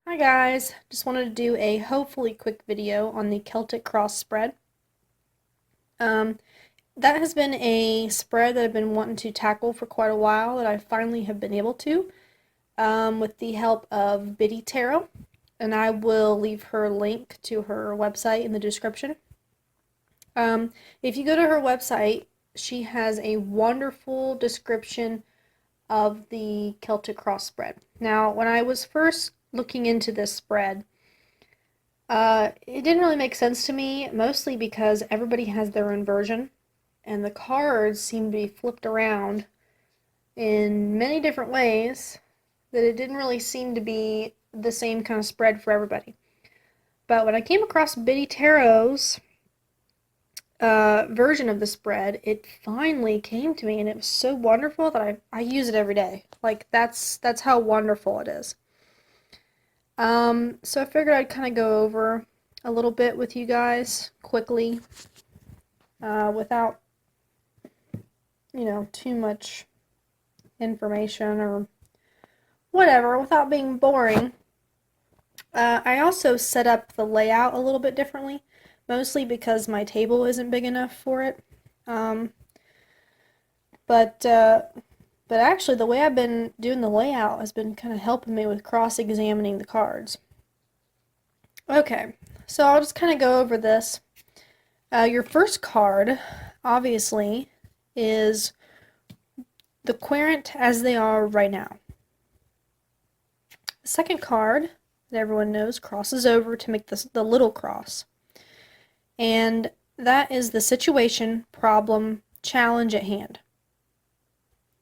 Hi guys, just wanted to do a hopefully quick video on the Celtic cross spread. That has been a spread that I've been wanting to tackle for quite a while that I finally have been able to with the help of Biddy Tarot, and I will leave her link to her website in the description. If you go to her website, she has a wonderful description of the Celtic cross spread. Now, when I was first looking into this spread, it didn't really make sense to me, mostly because everybody has their own version, and the cards seem to be flipped around in many different ways, that it didn't really seem to be the same kind of spread for everybody. But when I came across Biddy Tarot's version of the spread, it finally came to me, and it was so wonderful that I use it every day. Like, that's how wonderful it is. So I figured I'd kind of go over a little bit with you guys quickly, without, too much information or whatever, without being boring. I also set up the layout a little bit differently, mostly because my table isn't big enough for it. But actually, the way I've been doing the layout has been kind of helping me with cross-examining the cards. Okay, so I'll just kind of go over this. Your first card, obviously, is the querent as they are right now. The second card, that everyone knows, crosses over to make the little cross. And that is the situation, problem, challenge at hand.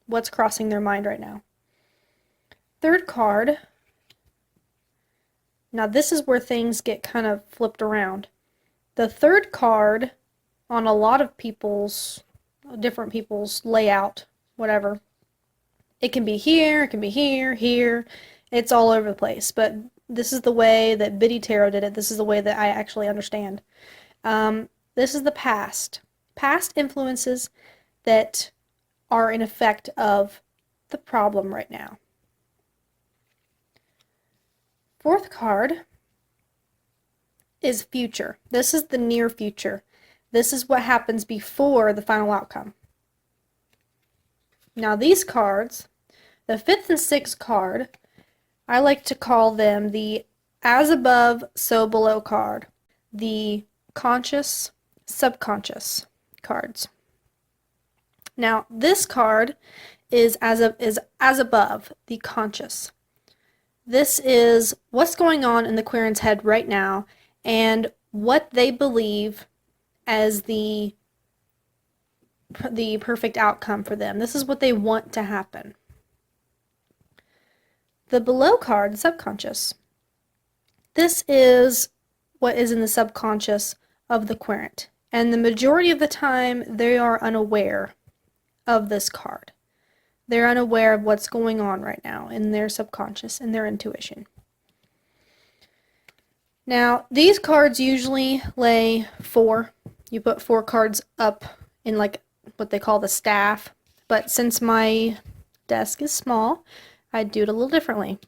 What's crossing their mind right now. Third card, now this is where things get kind of flipped around. The third card on a lot of different people's layout, whatever, it can be here, it can be here, here, it's all over the place, but this is the way that Biddy Tarot did it. This is the way that I actually understand. This is the past influences that are in effect of the problem right now. Fourth card is future. This is the near future. This is what happens before the final outcome. Now these cards, the fifth and sixth card, I like to call them the as above, so below card. The conscious, subconscious cards. Now, this card is as above, the conscious. This is what's going on in the querent's head right now and what they believe as the perfect outcome for them. This is what they want to happen. The below card, the subconscious, this is what is in the subconscious of the querent. And the majority of the time, they are unaware of this card. They're unaware of what's going on right now in their subconscious and their intuition. Now, these cards usually lay 4. You put 4 cards up in like what they call the staff, but since my desk is small, I do it a little differently.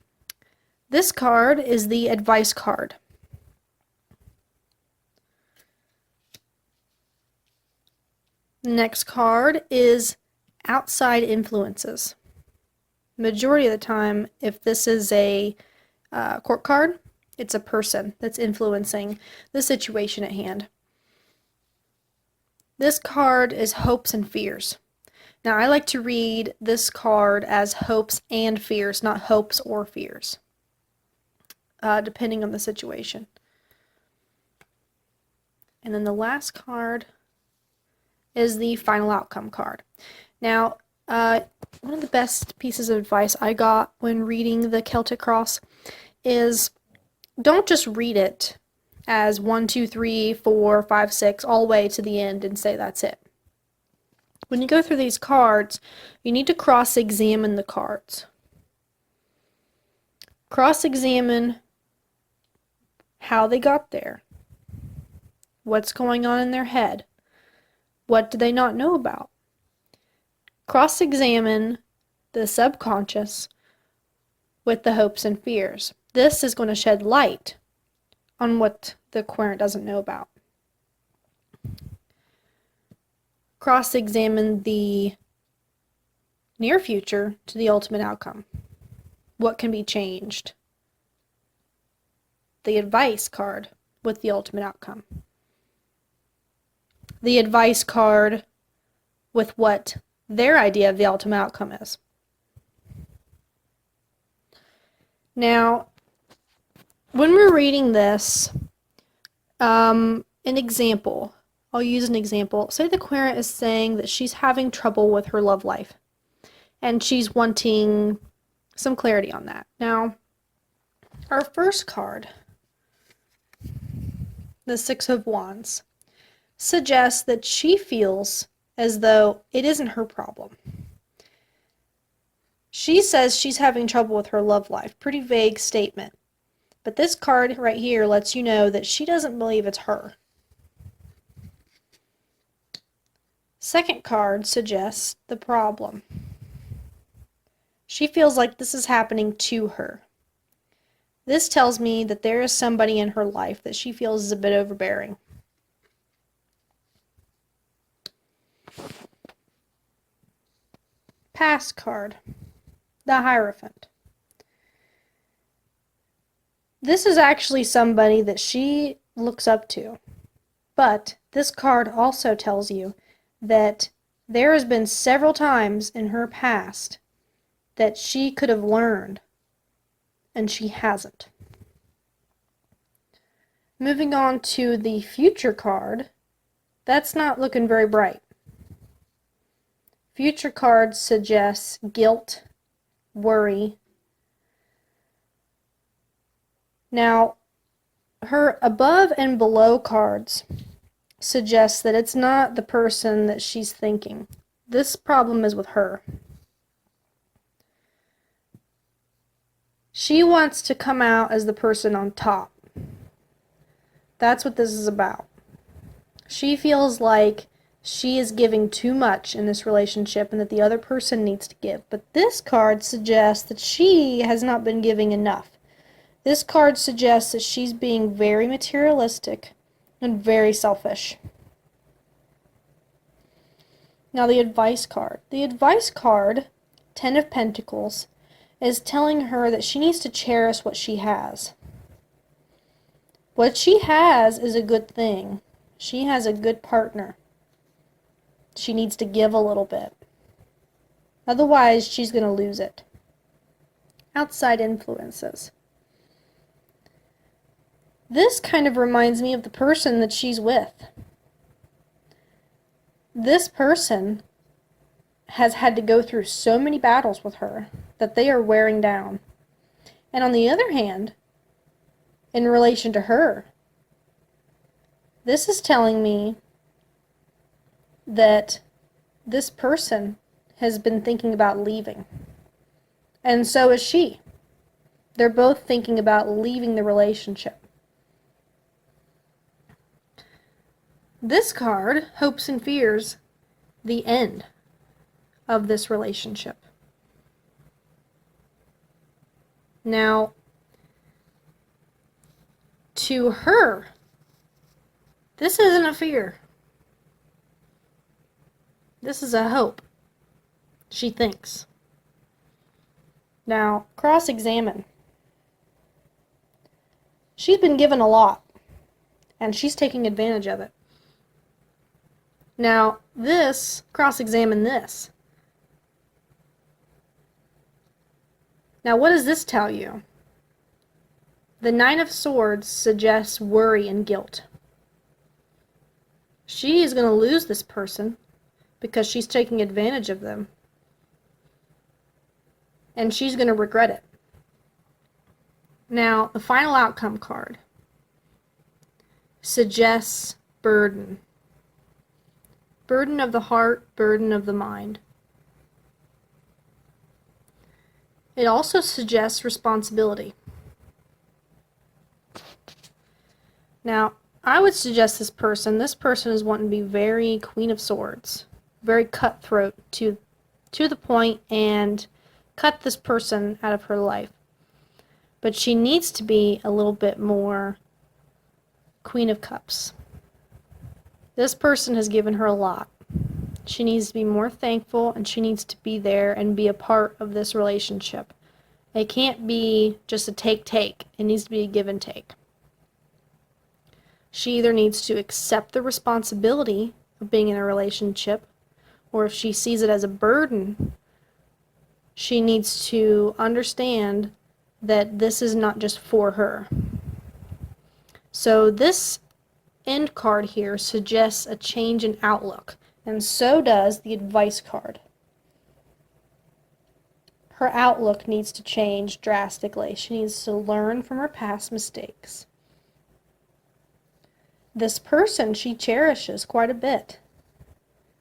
This card is the advice card. The next card is outside influences. Majority of the time, if this is a court card, it's a person that's influencing the situation at hand. This card is hopes and fears. Now, I like to read this card as hopes and fears, not hopes or fears, depending on the situation. And then the last card is the final outcome card. Now, one of the best pieces of advice I got when reading the Celtic Cross is don't just read it as 1, 2, 3, 4, 5, 6, all the way to the end and say that's it. When you go through these cards, you need to cross-examine the cards. Cross-examine how they got there. What's going on in their head? What do they not know about? Cross-examine the subconscious with the hopes and fears. This is going to shed light on what the Aquarian doesn't know about. Cross-examine the near future to the ultimate outcome. What can be changed? The advice card with the ultimate outcome. The advice card with what their idea of the ultimate outcome is. Now, when we're reading this, an example, I'll use an example. Say the Aquarian is saying that she's having trouble with her love life, and she's wanting some clarity on that. Now, our first card, the Six of Wands, suggests that she feels as though it isn't her problem. She says she's having trouble with her love life. Pretty vague statement. But this card right here lets you know that she doesn't believe it's her. Second card suggests the problem. She feels like this is happening to her. This tells me that there is somebody in her life that she feels is a bit overbearing. Past card, the Hierophant. This is actually somebody that she looks up to, but this card also tells you that there has been several times in her past that she could have learned, and she hasn't. Moving on to the future card, that's not looking very bright. Future card suggests guilt, worry. Now, her above and below cards suggest that it's not the person that she's thinking. This problem is with her. She wants to come out as the person on top. That's what this is about. She feels like she is giving too much in this relationship and that the other person needs to give. But this card suggests that she has not been giving enough. This card suggests that she's being very materialistic and very selfish. Now the advice card. The advice card, Ten of Pentacles, is telling her that she needs to cherish what she has. What she has is a good thing. She has a good partner. She needs to give a little bit. Otherwise, she's going to lose it. Outside influences. This kind of reminds me of the person that she's with. This person has had to go through so many battles with her that they are wearing down. And on the other hand, in relation to her, this is telling me that this person has been thinking about leaving. And so is she. They're both thinking about leaving the relationship. This card, Hopes and Fears, the end of this relationship. Now, to her, this isn't a fear. This is a hope, she thinks. Now, cross-examine. She's been given a lot, and she's taking advantage of it. Now, this, cross-examine this. Now, what does this tell you? The Nine of Swords suggests worry and guilt. She is going to lose this person because she's taking advantage of them. And she's going to regret it. Now, the final outcome card suggests burden. Burden of the heart, burden of the mind. It also suggests responsibility. Now, I would suggest this person is wanting to be very Queen of Swords, very cutthroat to the point and cut this person out of her life. but she needs to be a little bit more Queen of Cups. This person has given her a lot. She needs to be more thankful, and she needs to be there and be a part of this relationship. It can't be just a take-take. It needs to be a give and take. She either needs to accept the responsibility of being in a relationship, or if she sees it as a burden, she needs to understand that this is not just for her. So this end card here suggests a change in outlook, and so does the advice card. Her outlook needs to change drastically. She needs to learn from her past mistakes. This person she cherishes quite a bit.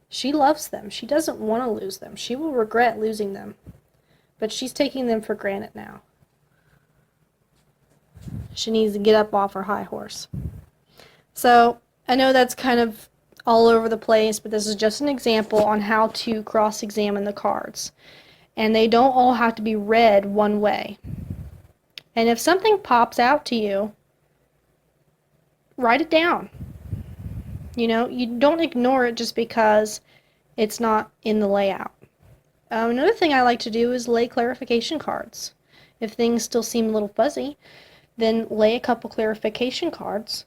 She loves them. She doesn't want to lose them. She will regret losing them, but she's taking them for granted now. She needs to get up off her high horse. So I know that's kind of all over the place, but this is just an example on how to cross-examine the cards. And they don't all have to be read one way. And if something pops out to you, write it down. You know, you don't ignore it just because it's not in the layout. Another thing I like to do is lay clarification cards. If things still seem a little fuzzy, then lay a couple clarification cards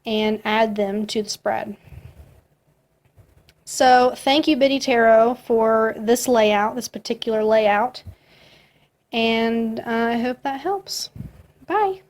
and add them to the spread. So thank you, Biddy Tarot, for this layout, this particular layout, and I hope that helps. Bye.